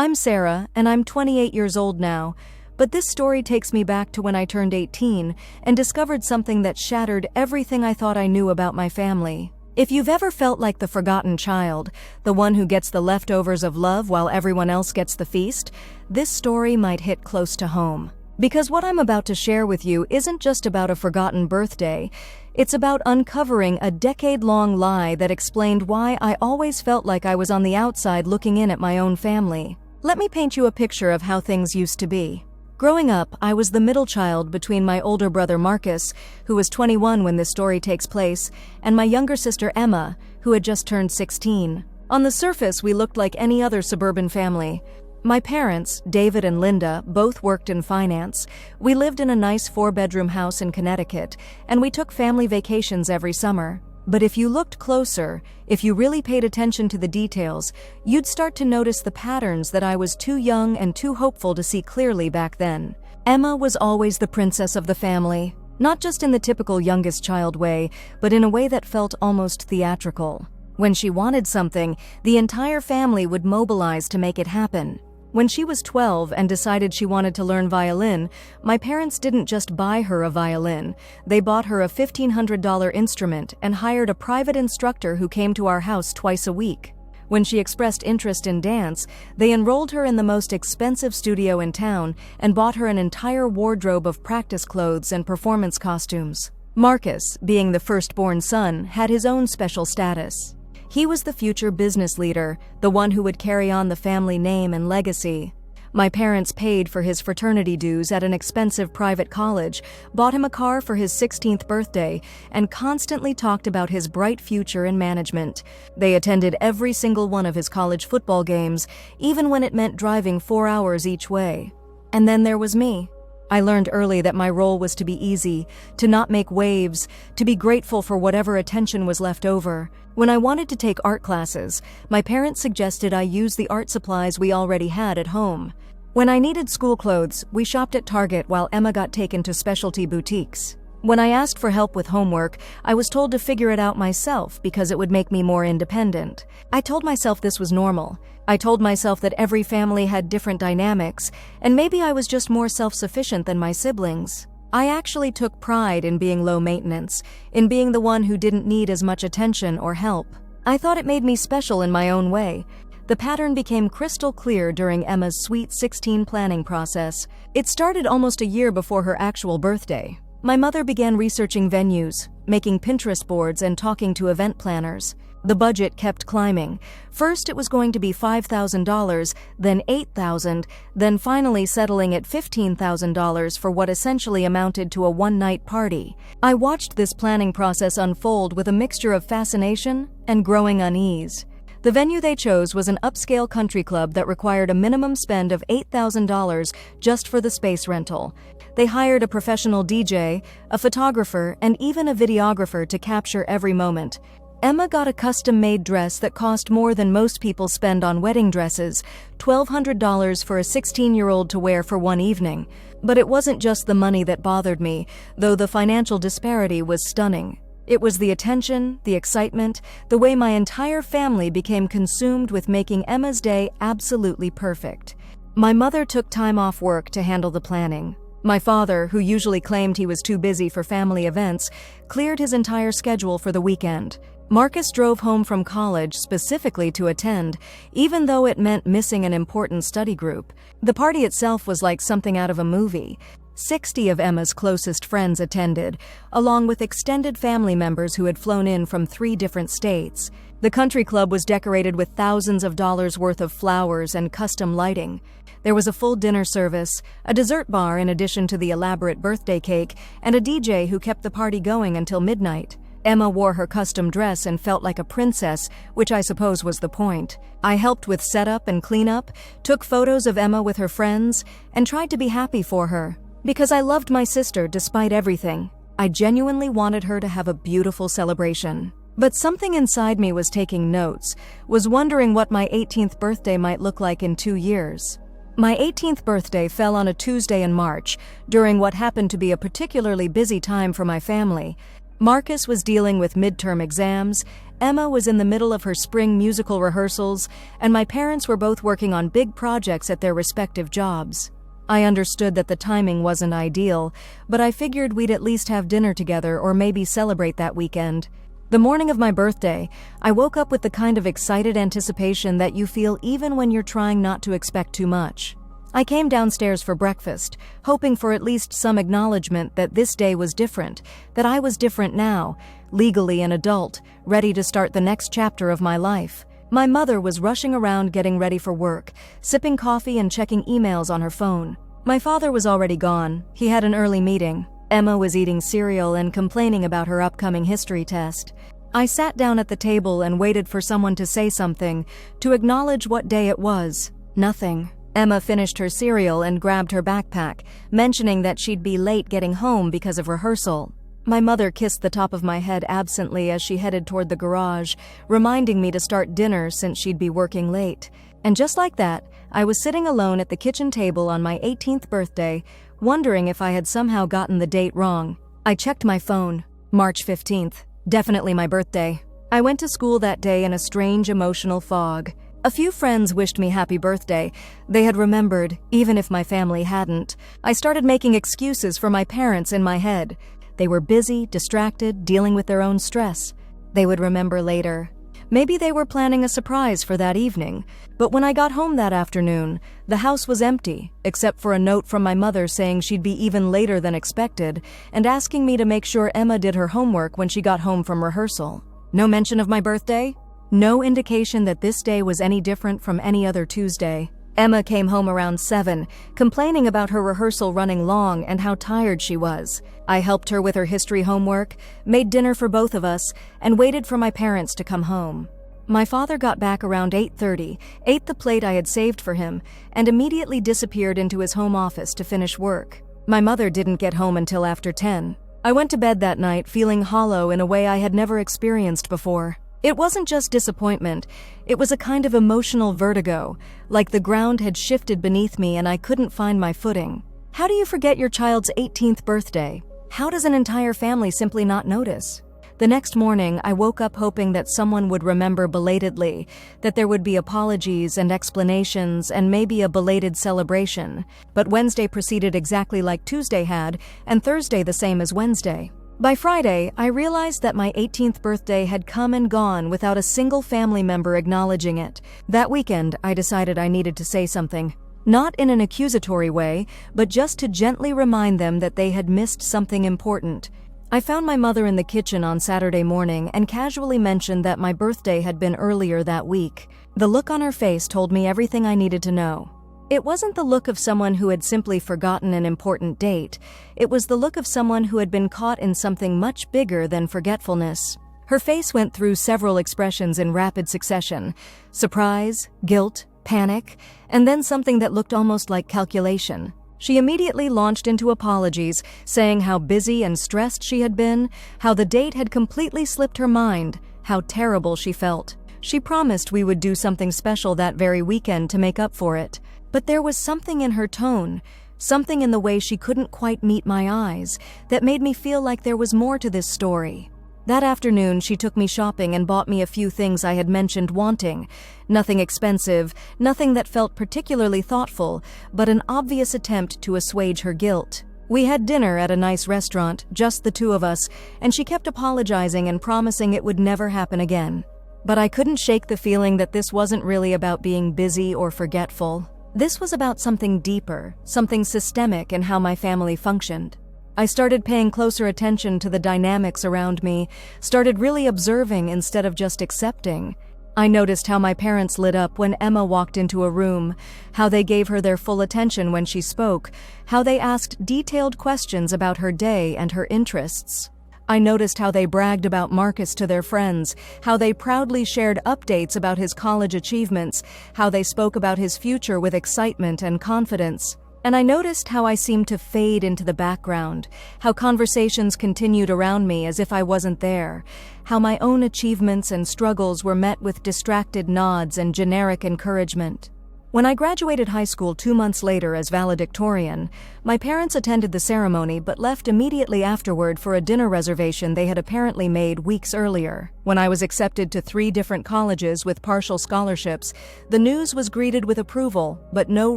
I'm Sarah, and I'm 28 years old now, but this story takes me back to when I turned 18 and discovered something that shattered everything I thought I knew about my family. If you've ever felt like the forgotten child, the one who gets the leftovers of love while everyone else gets the feast, this story might hit close to home. Because what I'm about to share with you isn't just about a forgotten birthday, it's about uncovering a decade-long lie that explained why I always felt like I was on the outside looking in at my own family. Let me paint you a picture of how things used to be. Growing up, I was the middle child between my older brother Marcus, who was 21 when this story takes place, and my younger sister Emma, who had just turned 16. On the surface, we looked like any other suburban family. My parents, David and Linda, both worked in finance. We lived in a nice 4-bedroom house in Connecticut, and we took family vacations every summer. But if you looked closer, if you really paid attention to the details, you'd start to notice the patterns that I was too young and too hopeful to see clearly back then. Emma was always the princess of the family, not just in the typical youngest child way, but in a way that felt almost theatrical. When she wanted something, the entire family would mobilize to make it happen. When she was 12 and decided she wanted to learn violin, my parents didn't just buy her a violin. They bought her a $1,500 instrument and hired a private instructor who came to our house twice a week. When she expressed interest in dance, they enrolled her in the most expensive studio in town and bought her an entire wardrobe of practice clothes and performance costumes. Marcus, being the firstborn son, had his own special status. He was the future business leader, the one who would carry on the family name and legacy. My parents paid for his fraternity dues at an expensive private college, bought him a car for his 16th birthday, and constantly talked about his bright future in management. They attended every single one of his college football games, even when it meant driving 4 hours each way. And then there was me. I learned early that my role was to be easy, to not make waves, to be grateful for whatever attention was left over. When I wanted to take art classes, my parents suggested I use the art supplies we already had at home. When I needed school clothes, we shopped at Target while Emma got taken to specialty boutiques. When I asked for help with homework, I was told to figure it out myself because it would make me more independent. I told myself this was normal. I told myself that every family had different dynamics, and maybe I was just more self-sufficient than my siblings. I actually took pride in being low maintenance, in being the one who didn't need as much attention or help. I thought it made me special in my own way. The pattern became crystal clear during Emma's Sweet 16 planning process. It started almost a year before her actual birthday. My mother began researching venues, making Pinterest boards, and talking to event planners. The budget kept climbing. First, it was going to be $5,000, then $8,000, then finally settling at $15,000 for what essentially amounted to a one-night party. I watched this planning process unfold with a mixture of fascination and growing unease. The venue they chose was an upscale country club that required a minimum spend of $8,000 just for the space rental. They hired a professional DJ, a photographer, and even a videographer to capture every moment. Emma got a custom-made dress that cost more than most people spend on wedding dresses, $1,200 for a 16-year-old to wear for one evening. But it wasn't just the money that bothered me, though the financial disparity was stunning. It was the attention, the excitement, the way my entire family became consumed with making Emma's day absolutely perfect. My mother took time off work to handle the planning. My father, who usually claimed he was too busy for family events, cleared his entire schedule for the weekend. Marcus drove home from college specifically to attend, even though it meant missing an important study group. The party itself was like something out of a movie. 60 of Emma's closest friends attended, along with extended family members who had flown in from 3 different states. The country club was decorated with thousands of dollars worth of flowers and custom lighting. There was a full dinner service, a dessert bar in addition to the elaborate birthday cake, and a DJ who kept the party going until midnight. Emma wore her custom dress and felt like a princess, which I suppose was the point. I helped with setup and cleanup, took photos of Emma with her friends, and tried to be happy for her. Because I loved my sister despite everything, I genuinely wanted her to have a beautiful celebration. But something inside me was taking notes, was wondering what my 18th birthday might look like in 2 years. My 18th birthday fell on a Tuesday in March, during what happened to be a particularly busy time for my family. Marcus was dealing with midterm exams, Emma was in the middle of her spring musical rehearsals, and my parents were both working on big projects at their respective jobs. I understood that the timing wasn't ideal, but I figured we'd at least have dinner together or maybe celebrate that weekend. The morning of my birthday, I woke up with the kind of excited anticipation that you feel even when you're trying not to expect too much. I came downstairs for breakfast, hoping for at least some acknowledgement that this day was different, that I was different now, legally an adult, ready to start the next chapter of my life. My mother was rushing around getting ready for work, sipping coffee and checking emails on her phone. My father was already gone. He had an early meeting. Emma was eating cereal and complaining about her upcoming history test. I sat down at the table and waited for someone to say something, to acknowledge what day it was. Nothing. Emma finished her cereal and grabbed her backpack, mentioning that she'd be late getting home because of rehearsal. My mother kissed the top of my head absently as she headed toward the garage, reminding me to start dinner since she'd be working late. And just like that, I was sitting alone at the kitchen table on my 18th birthday, wondering if I had somehow gotten the date wrong. I checked my phone. March 15th. Definitely my birthday. I went to school that day in a strange emotional fog. A few friends wished me happy birthday. They had remembered, even if my family hadn't. I started making excuses for my parents in my head. They were busy, distracted, dealing with their own stress. They would remember later. Maybe they were planning a surprise for that evening. But when I got home that afternoon, the house was empty, except for a note from my mother saying she'd be even later than expected and asking me to make sure Emma did her homework when she got home from rehearsal. No mention of my birthday? No indication that this day was any different from any other Tuesday. Emma came home around 7, complaining about her rehearsal running long and how tired she was. I helped her with her history homework, made dinner for both of us, and waited for my parents to come home. My father got back around 8:30, ate the plate I had saved for him, and immediately disappeared into his home office to finish work. My mother didn't get home until after 10. I went to bed that night feeling hollow in a way I had never experienced before. It wasn't just disappointment, it was a kind of emotional vertigo, like the ground had shifted beneath me and I couldn't find my footing. How do you forget your child's 18th birthday? How does an entire family simply not notice? The next morning, I woke up hoping that someone would remember belatedly, that there would be apologies and explanations and maybe a belated celebration. But Wednesday proceeded exactly like Tuesday had, and Thursday the same as Wednesday. By Friday, I realized that my 18th birthday had come and gone without a single family member acknowledging it. That weekend, I decided I needed to say something. Not in an accusatory way, but just to gently remind them that they had missed something important. I found my mother in the kitchen on Saturday morning and casually mentioned that my birthday had been earlier that week. The look on her face told me everything I needed to know. It wasn't the look of someone who had simply forgotten an important date. It was the look of someone who had been caught in something much bigger than forgetfulness. Her face went through several expressions in rapid succession: surprise, guilt, panic, and then something that looked almost like calculation. She immediately launched into apologies, saying how busy and stressed she had been, how the date had completely slipped her mind, how terrible she felt. She promised we would do something special that very weekend to make up for it. But there was something in her tone, something in the way she couldn't quite meet my eyes, that made me feel like there was more to this story. That afternoon, she took me shopping and bought me a few things I had mentioned wanting. Nothing expensive, nothing that felt particularly thoughtful, but an obvious attempt to assuage her guilt. We had dinner at a nice restaurant, just the two of us, and she kept apologizing and promising it would never happen again. But I couldn't shake the feeling that this wasn't really about being busy or forgetful. This was about something deeper, something systemic in how my family functioned. I started paying closer attention to the dynamics around me, started really observing instead of just accepting. I noticed how my parents lit up when Emma walked into a room, how they gave her their full attention when she spoke, how they asked detailed questions about her day and her interests. I noticed how they bragged about Marcus to their friends, how they proudly shared updates about his college achievements, how they spoke about his future with excitement and confidence. And I noticed how I seemed to fade into the background, how conversations continued around me as if I wasn't there, how my own achievements and struggles were met with distracted nods and generic encouragement. When I graduated high school 2 months later as valedictorian, my parents attended the ceremony but left immediately afterward for a dinner reservation they had apparently made weeks earlier. When I was accepted to 3 different colleges with partial scholarships, the news was greeted with approval, but no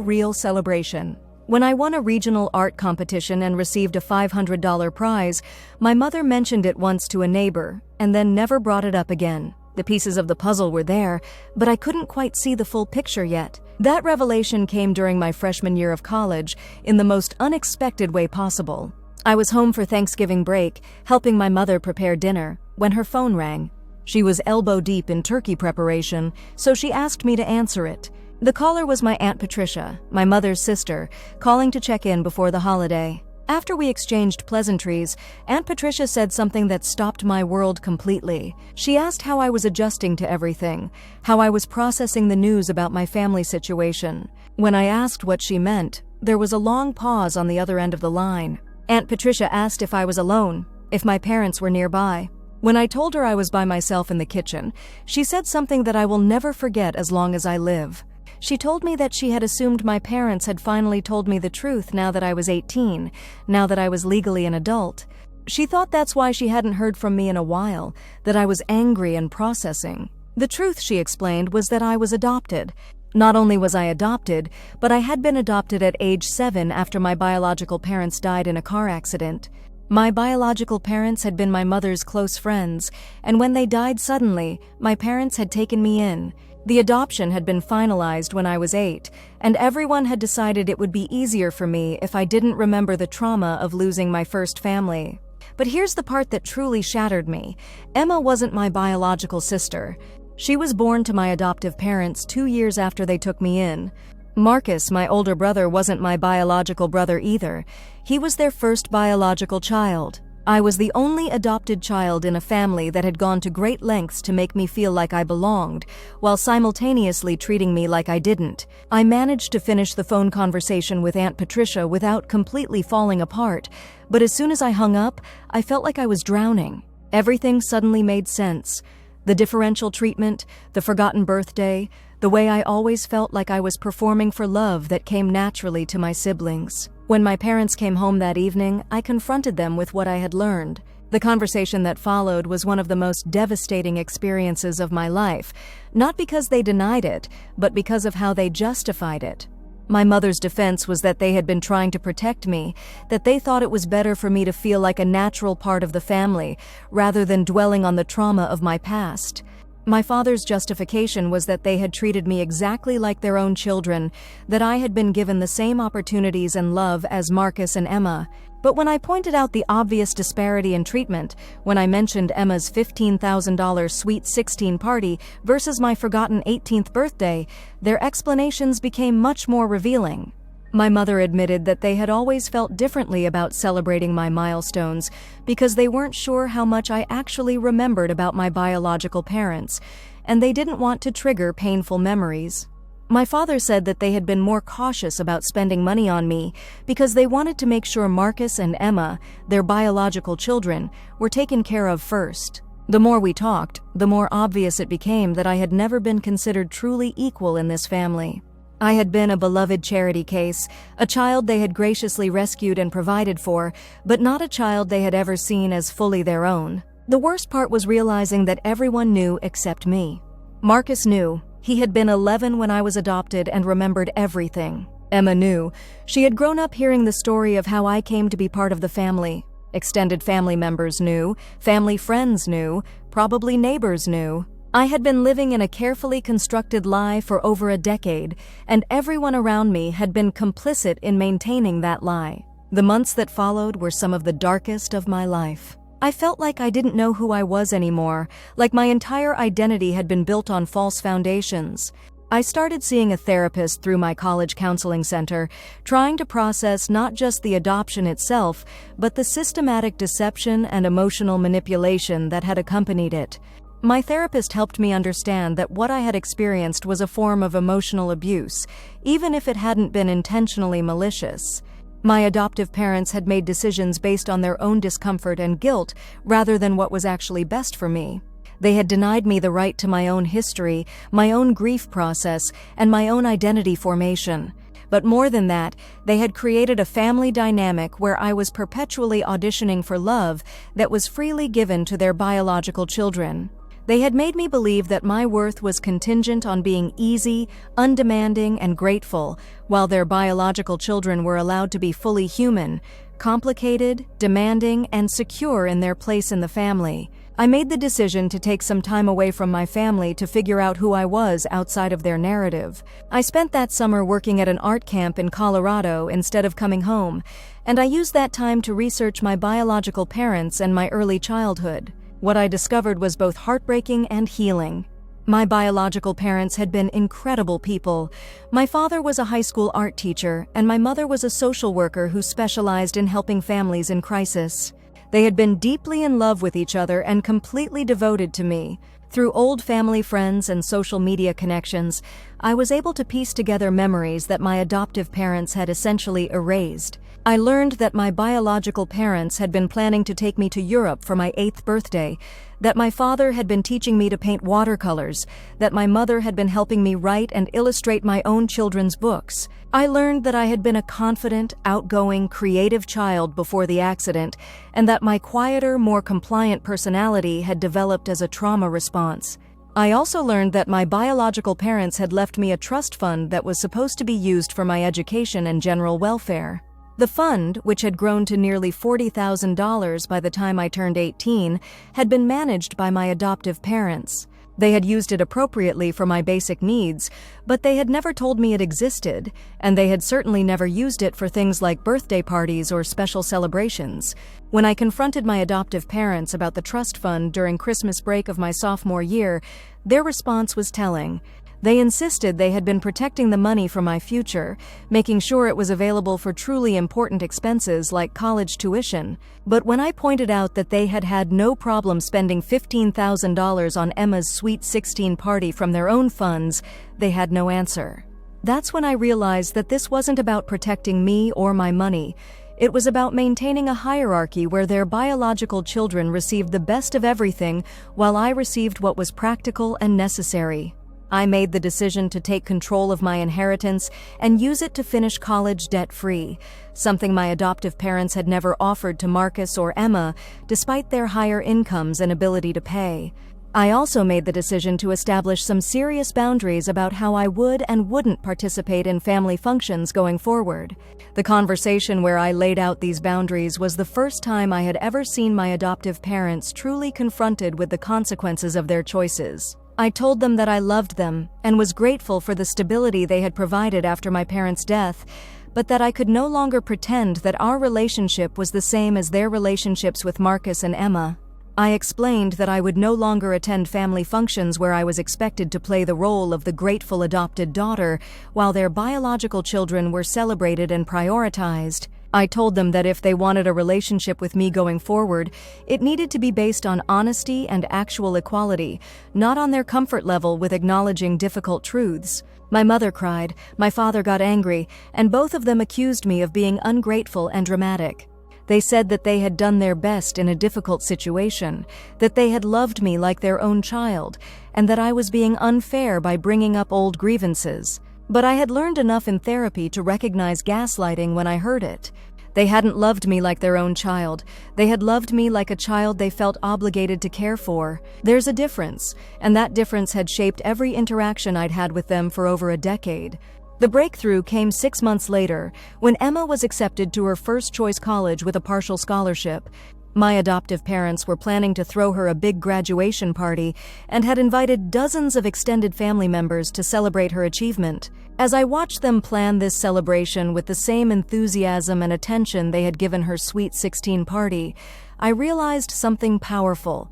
real celebration. When I won a regional art competition and received a $500 prize, my mother mentioned it once to a neighbor, and then never brought it up again. The pieces of the puzzle were there, but I couldn't quite see the full picture yet. That revelation came during my freshman year of college in the most unexpected way possible. I was home for Thanksgiving break, helping my mother prepare dinner, when her phone rang. She was elbow deep in turkey preparation, so she asked me to answer it. The caller was my Aunt Patricia, my mother's sister, calling to check in before the holiday. After we exchanged pleasantries, Aunt Patricia said something that stopped my world completely. She asked how I was adjusting to everything, how I was processing the news about my family situation. When I asked what she meant, there was a long pause on the other end of the line. Aunt Patricia asked if I was alone, if my parents were nearby. When I told her I was by myself in the kitchen, she said something that I will never forget as long as I live. She told me that she had assumed my parents had finally told me the truth now that I was 18, now that I was legally an adult. She thought that's why she hadn't heard from me in a while, that I was angry and processing. The truth, she explained, was that I was adopted. Not only was I adopted, but I had been adopted at age 7 after my biological parents died in a car accident. My biological parents had been my mother's close friends, and when they died suddenly, my parents had taken me in. The adoption had been finalized when I was 8, and everyone had decided it would be easier for me if I didn't remember the trauma of losing my first family. But here's the part that truly shattered me. Emma wasn't my biological sister. She was born to my adoptive parents 2 years after they took me in. Marcus, my older brother, wasn't my biological brother either. He was their first biological child. I was the only adopted child in a family that had gone to great lengths to make me feel like I belonged, while simultaneously treating me like I didn't. I managed to finish the phone conversation with Aunt Patricia without completely falling apart, but as soon as I hung up, I felt like I was drowning. Everything suddenly made sense. The differential treatment, the forgotten birthday, the way I always felt like I was performing for love that came naturally to my siblings. When my parents came home that evening, I confronted them with what I had learned. The conversation that followed was one of the most devastating experiences of my life, not because they denied it, but because of how they justified it. My mother's defense was that they had been trying to protect me, that they thought it was better for me to feel like a natural part of the family, rather than dwelling on the trauma of my past. My father's justification was that they had treated me exactly like their own children, that I had been given the same opportunities and love as Marcus and Emma. But when I pointed out the obvious disparity in treatment, when I mentioned Emma's $15,000 Sweet 16 party versus my forgotten 18th birthday, their explanations became much more revealing. My mother admitted that they had always felt differently about celebrating my milestones because they weren't sure how much I actually remembered about my biological parents, and they didn't want to trigger painful memories. My father said that they had been more cautious about spending money on me because they wanted to make sure Marcus and Emma, their biological children, were taken care of first. The more we talked, the more obvious it became that I had never been considered truly equal in this family. I had been a beloved charity case, a child they had graciously rescued and provided for, but not a child they had ever seen as fully their own. The worst part was realizing that everyone knew except me. Marcus knew. He had been 11 when I was adopted and remembered everything. Emma knew. She had grown up hearing the story of how I came to be part of the family. Extended family members knew, family friends knew, probably neighbors knew. I had been living in a carefully constructed lie for over a decade, and everyone around me had been complicit in maintaining that lie. The months that followed were some of the darkest of my life. I felt like I didn't know who I was anymore, like my entire identity had been built on false foundations. I started seeing a therapist through my college counseling center, trying to process not just the adoption itself, but the systematic deception and emotional manipulation that had accompanied it. My therapist helped me understand that what I had experienced was a form of emotional abuse, even if it hadn't been intentionally malicious. My adoptive parents had made decisions based on their own discomfort and guilt rather than what was actually best for me. They had denied me the right to my own history, my own grief process, and my own identity formation. But more than that, they had created a family dynamic where I was perpetually auditioning for love that was freely given to their biological children. They had made me believe that my worth was contingent on being easy, undemanding, and grateful, while their biological children were allowed to be fully human, complicated, demanding, and secure in their place in the family. I made the decision to take some time away from my family to figure out who I was outside of their narrative. I spent that summer working at an art camp in Colorado instead of coming home, and I used that time to research my biological parents and my early childhood. What I discovered was both heartbreaking and healing. My biological parents had been incredible people. My father was a high school art teacher, and my mother was a social worker who specialized in helping families in crisis. They had been deeply in love with each other and completely devoted to me. Through old family friends and social media connections, I was able to piece together memories that my adoptive parents had essentially erased. I learned that my biological parents had been planning to take me to Europe for my 8th birthday, that my father had been teaching me to paint watercolors, that my mother had been helping me write and illustrate my own children's books. I learned that I had been a confident, outgoing, creative child before the accident, and that my quieter, more compliant personality had developed as a trauma response. I also learned that my biological parents had left me a trust fund that was supposed to be used for my education and general welfare. The fund, which had grown to nearly $40,000 by the time I turned 18, had been managed by my adoptive parents. They had used it appropriately for my basic needs, but they had never told me it existed, and they had certainly never used it for things like birthday parties or special celebrations. When I confronted my adoptive parents about the trust fund during Christmas break of my sophomore year, their response was telling. They insisted they had been protecting the money for my future, making sure it was available for truly important expenses like college tuition. But when I pointed out that they had had no problem spending $15,000 on Emma's Sweet 16 party from their own funds, they had no answer. That's when I realized that this wasn't about protecting me or my money. It was about maintaining a hierarchy where their biological children received the best of everything while I received what was practical and necessary. I made the decision to take control of my inheritance and use it to finish college debt-free, something my adoptive parents had never offered to Marcus or Emma, despite their higher incomes and ability to pay. I also made the decision to establish some serious boundaries about how I would and wouldn't participate in family functions going forward. The conversation where I laid out these boundaries was the first time I had ever seen my adoptive parents truly confronted with the consequences of their choices. I told them that I loved them and was grateful for the stability they had provided after my parents' death, but that I could no longer pretend that our relationship was the same as their relationships with Marcus and Emma. I explained that I would no longer attend family functions where I was expected to play the role of the grateful adopted daughter, while their biological children were celebrated and prioritized. I told them that if they wanted a relationship with me going forward, it needed to be based on honesty and actual equality, not on their comfort level with acknowledging difficult truths. My mother cried, my father got angry, and both of them accused me of being ungrateful and dramatic. They said that they had done their best in a difficult situation, that they had loved me like their own child, and that I was being unfair by bringing up old grievances. But I had learned enough in therapy to recognize gaslighting when I heard it. They hadn't loved me like their own child. They had loved me like a child they felt obligated to care for. There's a difference, and that difference had shaped every interaction I'd had with them for over a decade. The breakthrough came 6 months later, when Emma was accepted to her first-choice college with a partial scholarship. My adoptive parents were planning to throw her a big graduation party and had invited dozens of extended family members to celebrate her achievement. As I watched them plan this celebration with the same enthusiasm and attention they had given her Sweet 16 party, I realized something powerful.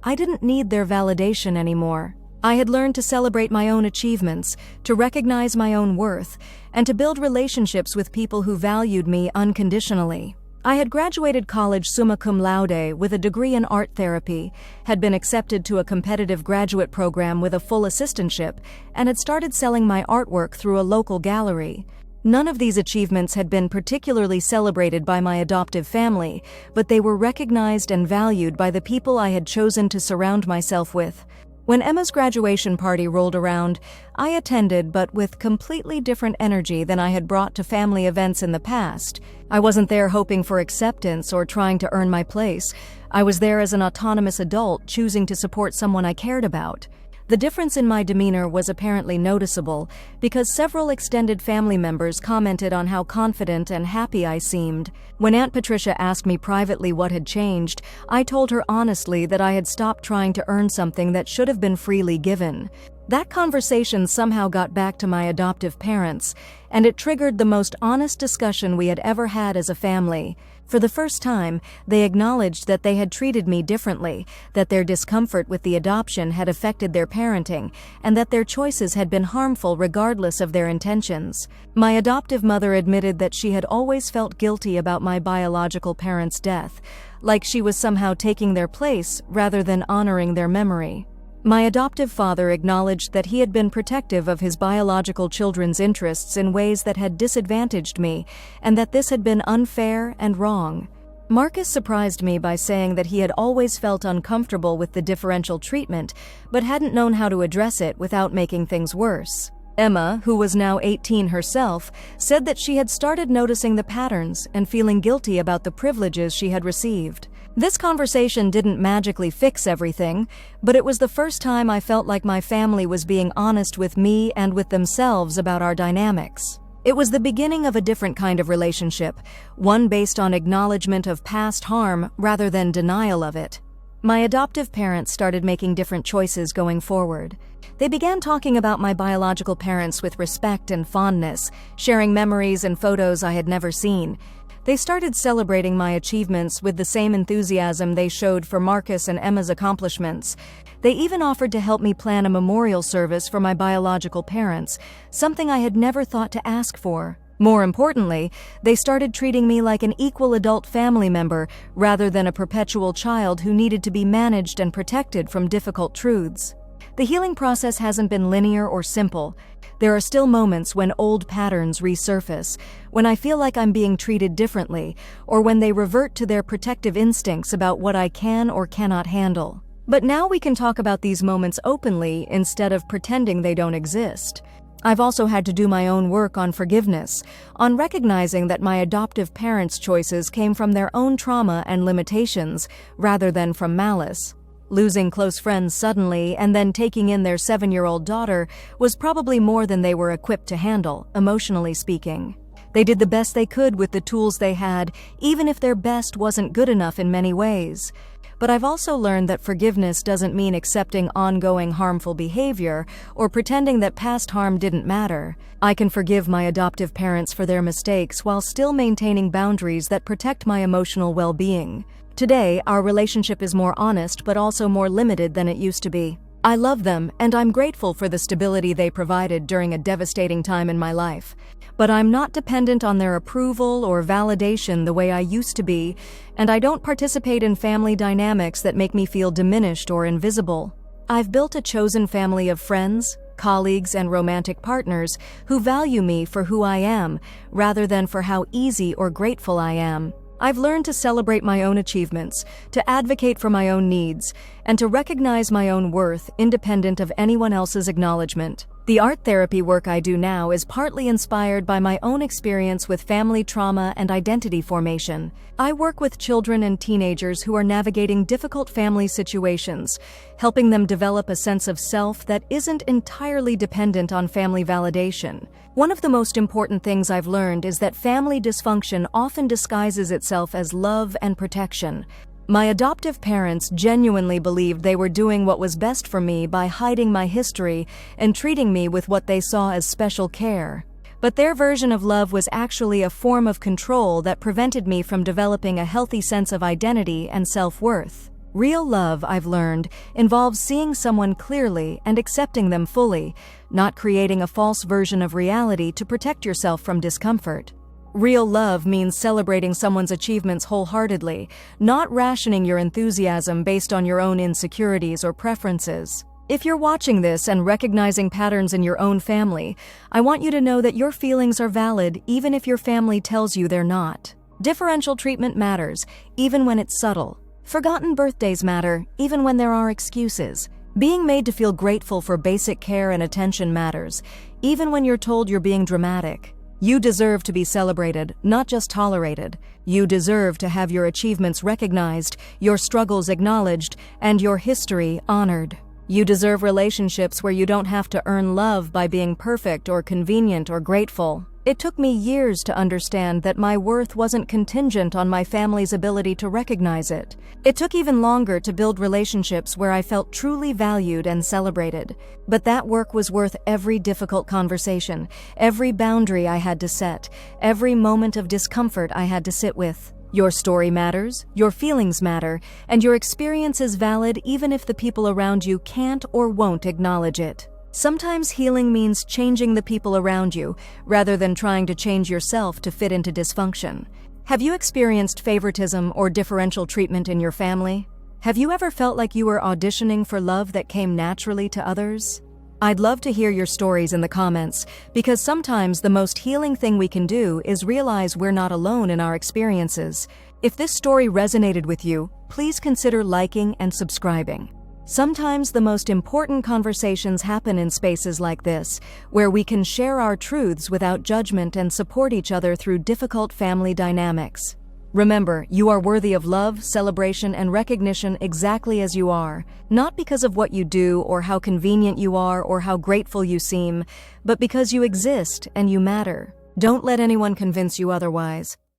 I didn't need their validation anymore. I had learned to celebrate my own achievements, to recognize my own worth, and to build relationships with people who valued me unconditionally. I had graduated college summa cum laude with a degree in art therapy, had been accepted to a competitive graduate program with a full assistantship, and had started selling my artwork through a local gallery. None of these achievements had been particularly celebrated by my adoptive family, but they were recognized and valued by the people I had chosen to surround myself with. When Emma's graduation party rolled around, I attended, but with completely different energy than I had brought to family events in the past. I wasn't there hoping for acceptance or trying to earn my place. I was there as an autonomous adult choosing to support someone I cared about. The difference in my demeanor was apparently noticeable because several extended family members commented on how confident and happy I seemed. When Aunt Patricia asked me privately what had changed, I told her honestly that I had stopped trying to earn something that should have been freely given. That conversation somehow got back to my adoptive parents, and it triggered the most honest discussion we had ever had as a family. For the first time, they acknowledged that they had treated me differently, that their discomfort with the adoption had affected their parenting, and that their choices had been harmful regardless of their intentions. My adoptive mother admitted that she had always felt guilty about my biological parents' death, like she was somehow taking their place rather than honoring their memory. My adoptive father acknowledged that he had been protective of his biological children's interests in ways that had disadvantaged me, and that this had been unfair and wrong. Marcus surprised me by saying that he had always felt uncomfortable with the differential treatment, but hadn't known how to address it without making things worse. Emma, who was now 18 herself, said that she had started noticing the patterns and feeling guilty about the privileges she had received. This conversation didn't magically fix everything, but it was the first time I felt like my family was being honest with me and with themselves about our dynamics. It was the beginning of a different kind of relationship, one based on acknowledgement of past harm rather than denial of it. My adoptive parents started making different choices going forward. They began talking about my biological parents with respect and fondness, sharing memories and photos I had never seen. They started celebrating my achievements with the same enthusiasm they showed for Marcus and Emma's accomplishments. They even offered to help me plan a memorial service for my biological parents, something I had never thought to ask for. More importantly, they started treating me like an equal adult family member rather than a perpetual child who needed to be managed and protected from difficult truths. The healing process hasn't been linear or simple. There are still moments when old patterns resurface, when I feel like I'm being treated differently, or when they revert to their protective instincts about what I can or cannot handle. But now we can talk about these moments openly instead of pretending they don't exist. I've also had to do my own work on forgiveness, on recognizing that my adoptive parents' choices came from their own trauma and limitations, rather than from malice. Losing close friends suddenly and then taking in their 7-year-old daughter was probably more than they were equipped to handle, emotionally speaking. They did the best they could with the tools they had, even if their best wasn't good enough in many ways. But I've also learned that forgiveness doesn't mean accepting ongoing harmful behavior or pretending that past harm didn't matter. I can forgive my adoptive parents for their mistakes while still maintaining boundaries that protect my emotional well-being. Today, our relationship is more honest but also more limited than it used to be. I love them, and I'm grateful for the stability they provided during a devastating time in my life. But I'm not dependent on their approval or validation the way I used to be, and I don't participate in family dynamics that make me feel diminished or invisible. I've built a chosen family of friends, colleagues, and romantic partners who value me for who I am, rather than for how easy or grateful I am. I've learned to celebrate my own achievements, to advocate for my own needs, and to recognize my own worth independent of anyone else's acknowledgement. The art therapy work I do now is partly inspired by my own experience with family trauma and identity formation. I work with children and teenagers who are navigating difficult family situations, helping them develop a sense of self that isn't entirely dependent on family validation. One of the most important things I've learned is that family dysfunction often disguises itself as love and protection. My adoptive parents genuinely believed they were doing what was best for me by hiding my history and treating me with what they saw as special care. But their version of love was actually a form of control that prevented me from developing a healthy sense of identity and self-worth. Real love, I've learned, involves seeing someone clearly and accepting them fully, not creating a false version of reality to protect yourself from discomfort. Real love means celebrating someone's achievements wholeheartedly, not rationing your enthusiasm based on your own insecurities or preferences. If you're watching this and recognizing patterns in your own family, I want you to know that your feelings are valid even if your family tells you they're not. Differential treatment matters, even when it's subtle. Forgotten birthdays matter, even when there are excuses. Being made to feel grateful for basic care and attention matters, even when you're told you're being dramatic. You deserve to be celebrated, not just tolerated. You deserve to have your achievements recognized, your struggles acknowledged, and your history honored. You deserve relationships where you don't have to earn love by being perfect or convenient or grateful. It took me years to understand that my worth wasn't contingent on my family's ability to recognize it. It took even longer to build relationships where I felt truly valued and celebrated. But that work was worth every difficult conversation, every boundary I had to set, every moment of discomfort I had to sit with. Your story matters, your feelings matter, and your experience is valid even if the people around you can't or won't acknowledge it. Sometimes healing means changing the people around you, rather than trying to change yourself to fit into dysfunction. Have you experienced favoritism or differential treatment in your family? Have you ever felt like you were auditioning for love that came naturally to others? I'd love to hear your stories in the comments, because sometimes the most healing thing we can do is realize we're not alone in our experiences. If this story resonated with you, please consider liking and subscribing. Sometimes the most important conversations happen in spaces like this, where we can share our truths without judgment and support each other through difficult family dynamics. Remember, you are worthy of love, celebration, and recognition exactly as you are, not because of what you do or how convenient you are or how grateful you seem, but because you exist and you matter. Don't let anyone convince you otherwise.